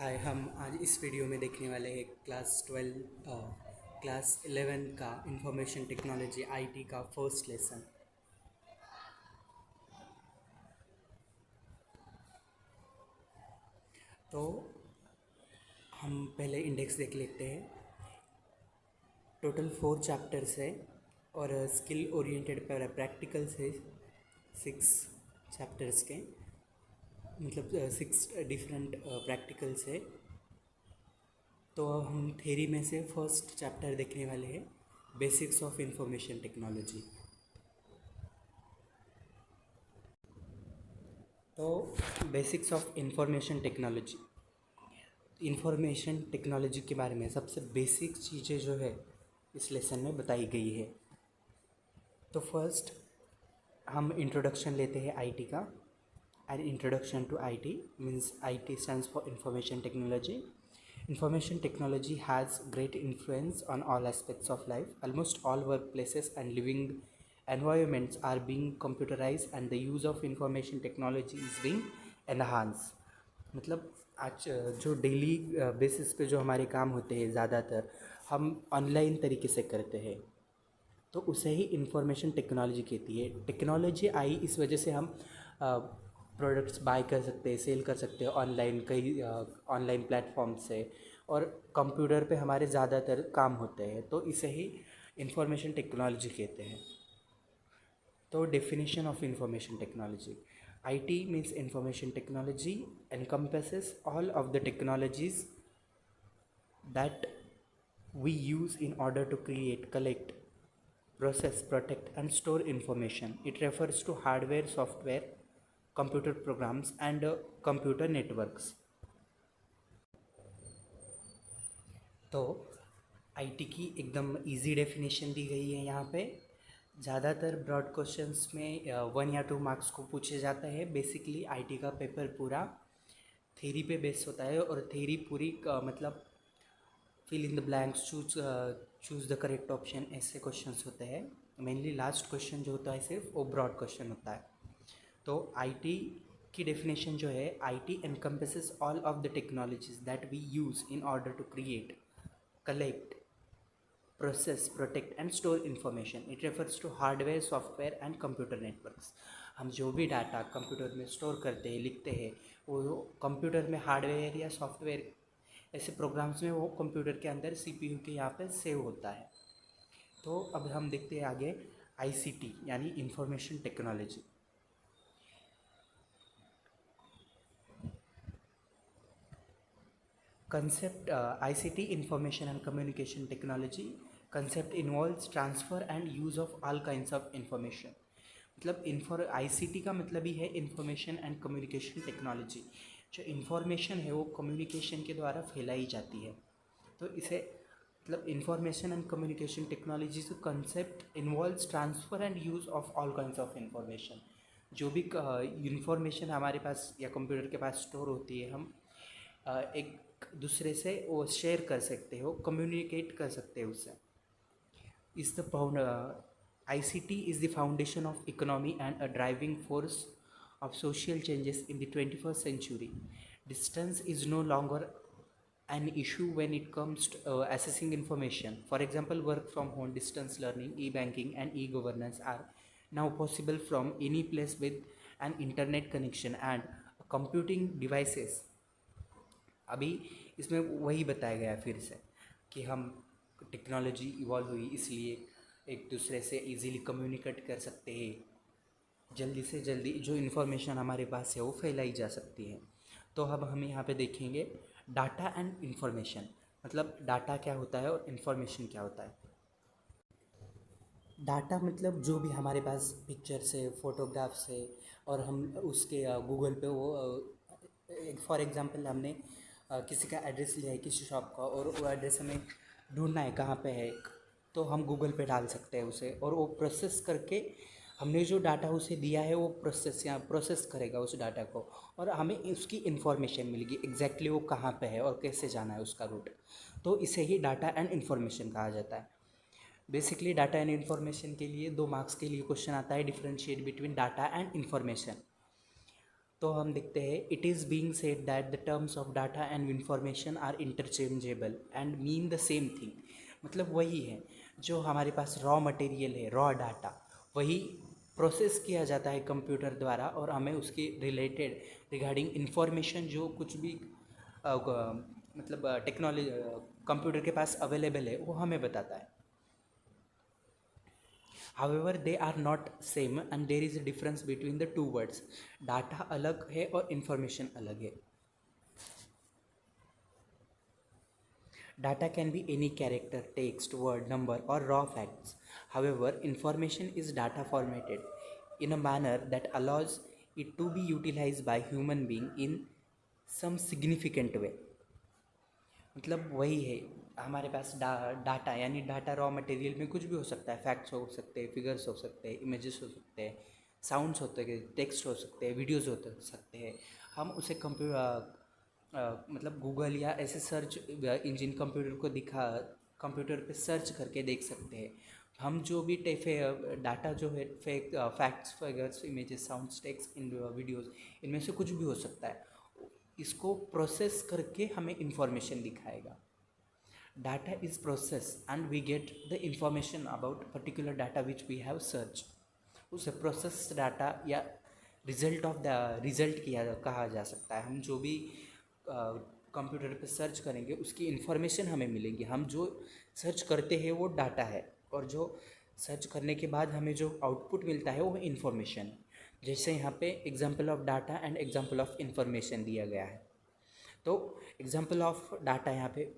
हाय, हम आज इस वीडियो में देखने वाले हैं क्लास 11 का इंफॉर्मेशन टेक्नोलॉजी आईटी का फर्स्ट लेसन। तो हम पहले इंडेक्स देख लेते हैं। टोटल 4 चैप्टर्स है और स्किल ओरिएंटेड प्रैक्टिकल्स है 6 चैप्टर्स के, मतलब 6 डिफरेंट प्रैक्टिकल्स है। तो हम थ्योरी में से फर्स्ट चैप्टर देखने वाले हैं, बेसिक्स ऑफ इंफॉर्मेशन टेक्नोलॉजी। तो बेसिक्स ऑफ इंफॉर्मेशन टेक्नोलॉजी के बारे में सबसे बेसिक चीज़ें जो है इस लेसन में बताई गई है। तो फर्स्ट हम इंट्रोडक्शन लेते हैं आईटी का। And introduction to IT means IT stands for information technology. Information technology has great influence on all aspects of life. Almost all workplaces and living environments are being computerized and the use of information technology is being enhanced. मतलब आज जो daily basis पे जो हमारे काम होते हैं ज़्यादातर हम ऑनलाइन तरीके से करते हैं, तो उसे ही इंफॉर्मेशन टेक्नोलॉजी कहती है। टेक्नोलॉजी आई इस वजह से हम प्रोडक्ट्स बाय कर सकते हैं, सेल कर सकते हैं ऑनलाइन, कई ऑनलाइन प्लेटफॉर्म से, और कंप्यूटर पे हमारे ज़्यादातर काम होते हैं, तो इसे ही इंफॉर्मेशन टेक्नोलॉजी कहते हैं। तो definition of information technology: IT means information technology encompasses all of the technologies that we use in order to create, collect, process, protect and store information. It refers to hardware, software, computer programs and computer networks. तो IT की एकदम easy definition दी गई है यहाँ पे। ज़्यादातर broad questions में 1 या 2 मार्क्स को पूछे जाता है। बेसिकली आईटी का पेपर पूरा थ्योरी पे बेस होता है और थ्योरी पूरी मतलब fill in the blanks, choose the correct option, ऐसे क्वेश्चंस होते हैं। मेनली लास्ट क्वेश्चन जो होता है सिर्फ वो ब्रॉड क्वेश्चन होता है। तो आईटी की डेफिनेशन जो है, IT encompasses all of the technologies that we use in order to create, collect, process, protect and store information. It refers to hardware, software and computer networks. हम जो भी data computer में store करते हैं, लिखते हैं, वो कंप्यूटर में हार्डवेयर या सॉफ्टवेयर ऐसे प्रोग्राम्स में वो कंप्यूटर के अंदर सीपीयू के यहाँ पे सेव होता है। तो अब हम देखते हैं आगे आईसीटी यानी information technology. Concept ICT, Information and Communication Technology, concept involves transfer and use of all kinds of information. मतलब आईसीटी का मतलब ही है इंफॉर्मेशन एंड कम्युनिकेशन टेक्नोलॉजी। जो इंफॉर्मेशन है वो कम्युनिकेशन के द्वारा फैलाई जाती है, तो इसे मतलब इंफॉर्मेशन एंड कम्युनिकेशन टेक्नोलॉजी से concept involves transfer and use of all kinds of information. जो भी इंफॉर्मेशन हमारे पास या कंप्यूटर के पास स्टोर होती है, हम एक दूसरे से वो शेयर कर सकते हो, कम्युनिकेट कर सकते हो उससे। इस the ICT is the foundation of economy and a driving force of social changes in the 21st century. Distance is no longer an issue when it comes to accessing information. For example, work from home, distance learning, e-banking and e-governance are now possible from any place with an internet connection and computing devices. अभी इसमें वही बताया गया है फिर से कि हम टेक्नोलॉजी इवॉल्व हुई इसलिए एक दूसरे से इजीली कम्युनिकेट कर सकते हैं, जल्दी से जल्दी जो इन्फॉर्मेशन हमारे पास है वो फैलाई जा सकती है। तो अब हम यहाँ पे देखेंगे डाटा एंड इन्फॉर्मेशन, मतलब डाटा क्या होता है और इन्फॉर्मेशन क्या होता है। डाटा मतलब जो भी हमारे पास पिक्चर्स है, फ़ोटोग्राफ्स है, और हम उसके गूगल पे वो फॉर एग्ज़ाम्पल हमने किसी का एड्रेस लिया है किसी शॉप का, और वो एड्रेस हमें ढूंढना है कहाँ पे है, तो हम गूगल पे डाल सकते हैं उसे, और वो प्रोसेस करके हमने जो डाटा उसे दिया है वो प्रोसेस करेगा उस डाटा को, और हमें उसकी इन्फॉर्मेशन मिलेगी एग्जैक्टली वो कहाँ पे है और कैसे जाना है उसका रूट। तो इसे ही डाटा एंड इन्फॉर्मेशन कहा जाता है। बेसिकली डाटा एंड इन्फॉर्मेशन के लिए 2 मार्क्स के लिए क्वेश्चन आता है, differentiate between data and information. तो हम देखते हैं it is being said that the terms of data and information are interchangeable and mean the same thing. मतलब वही है, जो हमारे पास रॉ मटेरियल है, रॉ डाटा, वही प्रोसेस किया जाता है कंप्यूटर द्वारा और हमें उसके रिलेटेड रिगार्डिंग इंफॉर्मेशन जो कुछ भी मतलब टेक्नोलॉजी कंप्यूटर के पास अवेलेबल है वो हमें बताता है। However, they are not same and there is a difference between the two words. Data अलग है और इंफॉर्मेशन अलग है। Data can be any character, text, word, number or raw facts. However, information is data formatted in a manner that allows it to be utilized by human being in some significant way. मतलब वही है, हमारे पास data यानी data raw material में कुछ भी हो सकता है, फैक्ट्स हो सकते हैं, फिगर्स हो सकते हैं, इमेजेस हो सकते हैं, साउंड्स होते हैं, टेक्स्ट हो सकते हैं, वीडियोस हो सकते हैं। हम उसे मतलब गूगल या ऐसे सर्च इंजन कंप्यूटर को कंप्यूटर पे सर्च करके देख सकते हैं। हम जो भी डाटा जो है facts, figures, images, sounds, text, in videos, इनमें से कुछ भी हो सकता है, इसको प्रोसेस करके हमें इंफॉर्मेशन दिखाएगा। Data is process and we get the information about particular data which we have search. उसे प्रोसेस डाटा या रिजल्ट ऑफ द रिजल्ट किया कहा जा सकता है। हम जो भी कंप्यूटर पे सर्च करेंगे उसकी इन्फॉर्मेशन हमें मिलेगी। हम जो सर्च करते हैं वो डाटा है और जो सर्च करने के बाद हमें जो आउटपुट मिलता है वो इन्फॉर्मेशन है। जैसे यहाँ पे example of data and example of information दिया गया है। तो एग्जाम्पल ऑफ डाटा यहाँ पे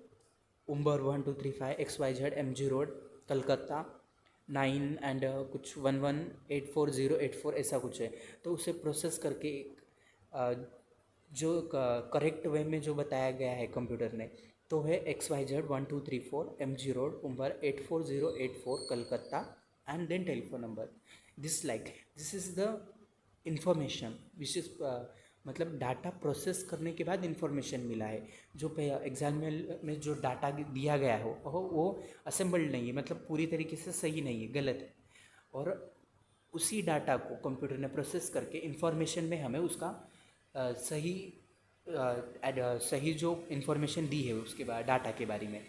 उम्बर 1235 XYZ MG road Calcutta 9 and कुछ 118408 ऐसा कुछ है। तो उसे प्रोसेस करके जो करेक्ट वे में जो बताया गया है कंप्यूटर ने, तो है XYZ 1234 MG road number 84084 Calcutta and then telephone number. This is the information which is मतलब डाटा प्रोसेस करने के बाद इंफॉर्मेशन मिला है। जो एग्जाम में जो डाटा दिया गया हो वो असेंबल्ड नहीं है, मतलब पूरी तरीके से सही नहीं है, गलत है। और उसी डाटा को कंप्यूटर ने प्रोसेस करके इंफॉर्मेशन में हमें उसका सही जो इंफॉर्मेशन दी है उसके बाद डाटा के बारे में।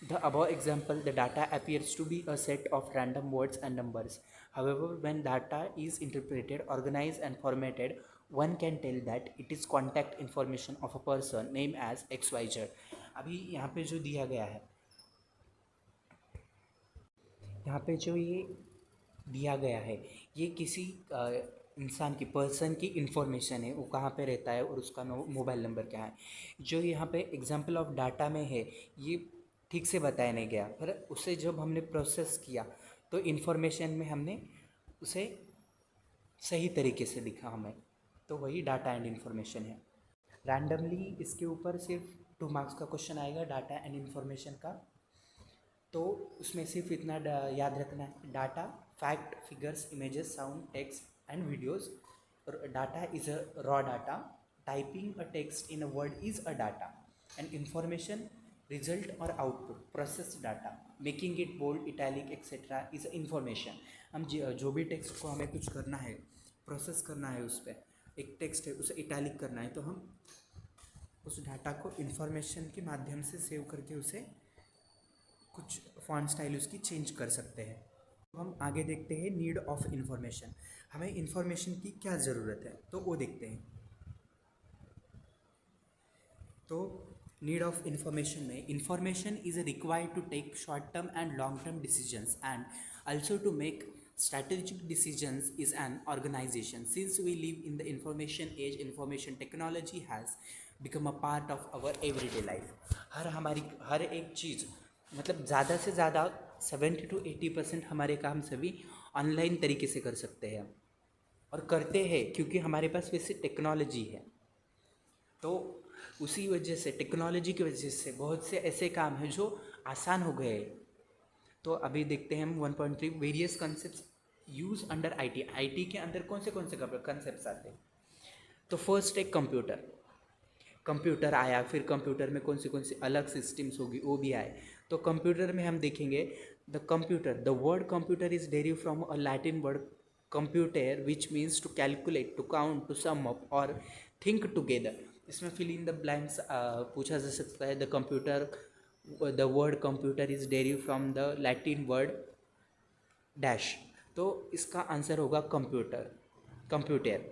The above example, the data appears to be a set of random words and numbers. However, when data is interpreted, organized and formatted, one can tell that it is contact information of a person named as XYZ. अभी यहाँ पे जो दिया गया है, यहाँ पे जो ये दिया गया है, ये किसी इंसान की, पर्सन की इंफॉर्मेशन है, वो कहाँ पे रहता है और उसका मोबाइल नंबर क्या है। जो यहाँ पे एग्जाम्पल ऑफ डाटा में है ये ठीक से बताया नहीं गया, पर उसे जब हमने प्रोसेस किया तो इन्फॉर्मेशन में हमने उसे सही तरीके से दिखा हमें, तो वही डाटा एंड इन्फॉर्मेशन है। रैंडमली इसके ऊपर सिर्फ 2 मार्क्स का क्वेश्चन आएगा डाटा एंड इन्फॉर्मेशन का। तो उसमें सिर्फ इतना याद रखना है, data, fact, figures, images, sound, text and videos. Data is a raw data, typing a text in a word is a data, and information result और output, process data, making it bold, italic etcetera is information. हम जो भी text को हमें कुछ करना है, process करना है, उस पर एक टेक्स्ट है उसे इटैलिक करना है, तो हम उस डाटा को इन्फॉर्मेशन के माध्यम से सेव करके उसे कुछ फॉन्ट स्टाइल उसकी चेंज कर सकते हैं। हम आगे देखते हैं नीड ऑफ इन्फॉर्मेशन। हमें इन्फॉर्मेशन की क्या ज़रूरत है तो वो देखते हैं। तो नीड ऑफ इन्फॉर्मेशन में, information is required to take short term and long term decisions and also to make strategic decisions is an organization. Since we live in the information age, information technology has become a part of our everyday life. हर एक चीज़, मतलब ज़्यादा से ज़्यादा 70 to 80% हमारे काम सभी online तरीके से कर सकते हैं और करते हैं क्योंकि हमारे पास वैसे टेक्नोलॉजी है। तो उसी वजह से, टेक्नोलॉजी की वजह से बहुत से ऐसे काम हैं जो आसान हो गए। तो अभी देखते हैं हम 1.3 various concept use under IT. IT के अंदर कौन से कंसेप्ट आते हैं। तो फर्स्ट एक कंप्यूटर आया, फिर कंप्यूटर में कौन सी अलग सिस्टम्स होगी वो भी आए। तो कंप्यूटर में हम देखेंगे the word computer is derive from a Latin word computer which means to calculate, to count, to sum up और थिंक टुगेदर। इसमें फिल इन द ब्लैंक्स पूछा जा सकता है। The computer, the word computer is derive from the Latin word dash. तो इसका answer होगा computer, computer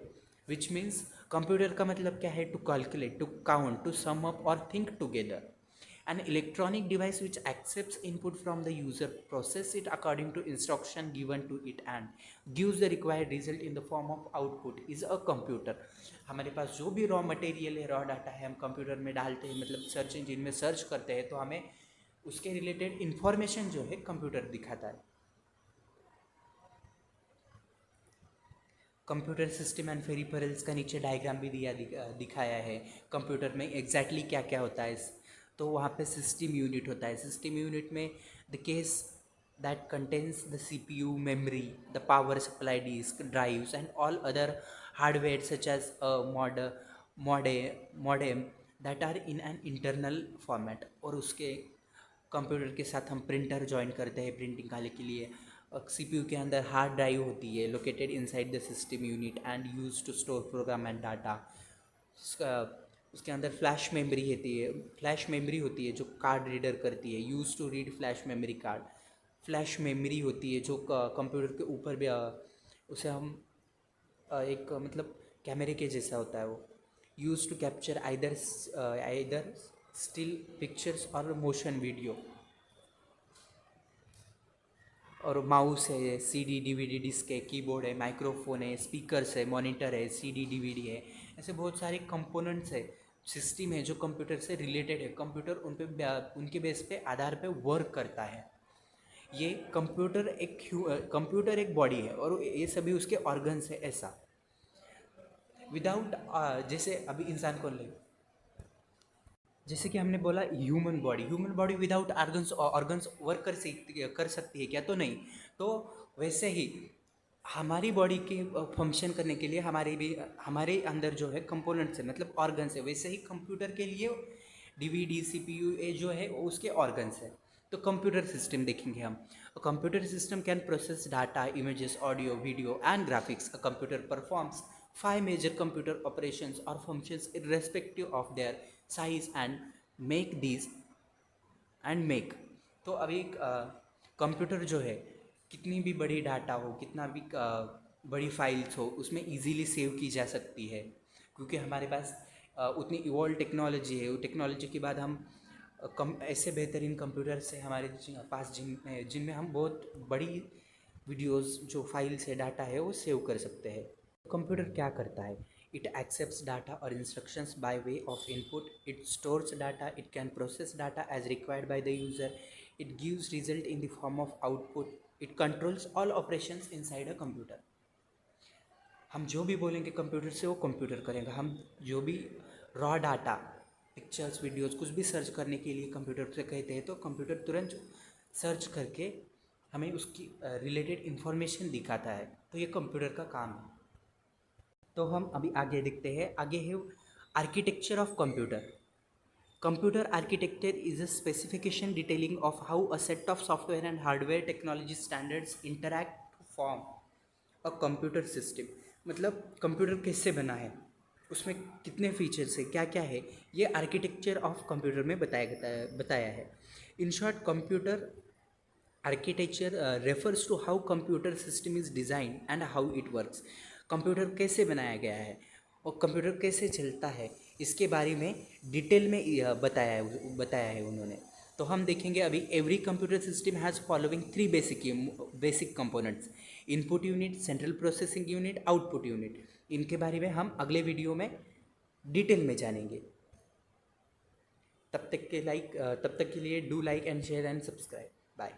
which means computer का मतलब क्या है? To calculate, to count, to sum up और think together. An electronic device which accepts input from the user, process it according to instruction given to it and gives the required result in the form of output is a computer। हमारे पास जो भी raw material है, raw data है, हम computer में डालते हैं, मतलब सर्च इंजिन में सर्च करते हैं, तो हमें उसके रिलेटेड इंफॉर्मेशन जो है कंप्यूटर दिखाता है। कंप्यूटर सिस्टम एंड पेरिफेरल्स का नीचे डायग्राम भी दिखाया है। कंप्यूटर में एग्जैक्टली क्या क्या होता है, तो वहाँ पे सिस्टम यूनिट होता है। सिस्टम यूनिट में the case that contains the CPU, memory, the power supply disk, drives and all other hardware such as modem that are in an internal format. और उसके कंप्यूटर के साथ हम प्रिंटर ज्वाइन करते हैं प्रिंटिंग निकालने के लिए। सीपीयू के अंदर हार्ड ड्राइव होती है located inside the system unit and use to store program and data. उसके अंदर फ्लैश मेमोरी होती है जो कार्ड रीडर करती है, use to read flash memory card. Flash memory होती है जो कंप्यूटर के ऊपर भी उसे हम एक मतलब कैमरे के जैसा होता है वो, use to capture either still pictures और मोशन वीडियो। और माउस है, सीडी डीवीडी डिस्क है, कीबोर्ड है, माइक्रोफोन है, स्पीकर्स है, मॉनिटर है, सीडी डीवीडी है, ऐसे बहुत सारे कंपोनेंट्स है, सिस्टम है जो कंप्यूटर से रिलेटेड है। कंप्यूटर उनके बेस पे आधार पे वर्क करता है। ये कंप्यूटर एक बॉडी है और ये सभी उसके ऑर्गन्स है। ऐसा विदाउट जैसे अभी इंसान को ले, जैसे कि हमने बोला human body without organs work कर सकती है क्या? तो नहीं। तो वैसे ही हमारी बॉडी के फंक्शन करने के लिए हमारे अंदर जो है कंपोनेंट्स है, मतलब ऑर्गन्स है। वैसे ही कंप्यूटर के लिए डीवीडी, सीपीयू ये जो है वो उसके ऑर्गन्स है। तो कंप्यूटर सिस्टम देखेंगे हम। Computer system can process data, images, audio, video and graphics. A computer performs 5 major computer operations or functions irrespective of their size and make। तो अभी कंप्यूटर जो है कितनी भी बड़ी डाटा हो, कितना भी बड़ी फाइल्स हो, उसमें इजीली सेव की जा सकती है, क्योंकि हमारे पास उतनी इवॉल्व टेक्नोलॉजी है। वो टेक्नोलॉजी के बाद हम ऐसे बेहतरीन कंप्यूटर से हमारे पास जिनमें हम बहुत बड़ी वीडियोस जो फाइल्स है, डाटा है, वो सेव कर सकते हैं। कंप्यूटर क्या करता है? इट एक्सेप्ट्स डाटा और instructions by way of input, it stores data, it can process data as required by the user, it gives result in the form of output, it controls all operations inside a computer. हम जो भी बोलेंगे computer से वो computer करेगा। हम जो भी रॉ डाटा, पिक्चर्स, वीडियोस कुछ भी सर्च करने के लिए कंप्यूटर से कहते हैं तो कंप्यूटर तुरंत सर्च करके हमें उसकी रिलेटेड इन्फॉर्मेशन दिखाता है। तो ये कंप्यूटर का काम है। तो हम अभी आगे देखते हैं। आगे है architecture of computer. Computer architecture is a specification detailing of how a set of software and hardware technology standards interact to form a computer system. मतलब कंप्यूटर कैसे बना है, उसमें कितने फीचर्स है, क्या क्या है, ये आर्किटेक्चर ऑफ कंप्यूटर में बताया है। In short, computer architecture refers to how computer system is design and how it works. Computer कैसे बनाया गया है और कंप्यूटर कैसे चलता है, इसके बारे में डिटेल में बताया है उन्होंने। तो हम देखेंगे अभी। Every computer system has following 3 basic components: input unit, central processing unit, output unit. इनके बारे में हम अगले वीडियो में डिटेल में जानेंगे। तब तक के लिए do like and share and subscribe. Bye.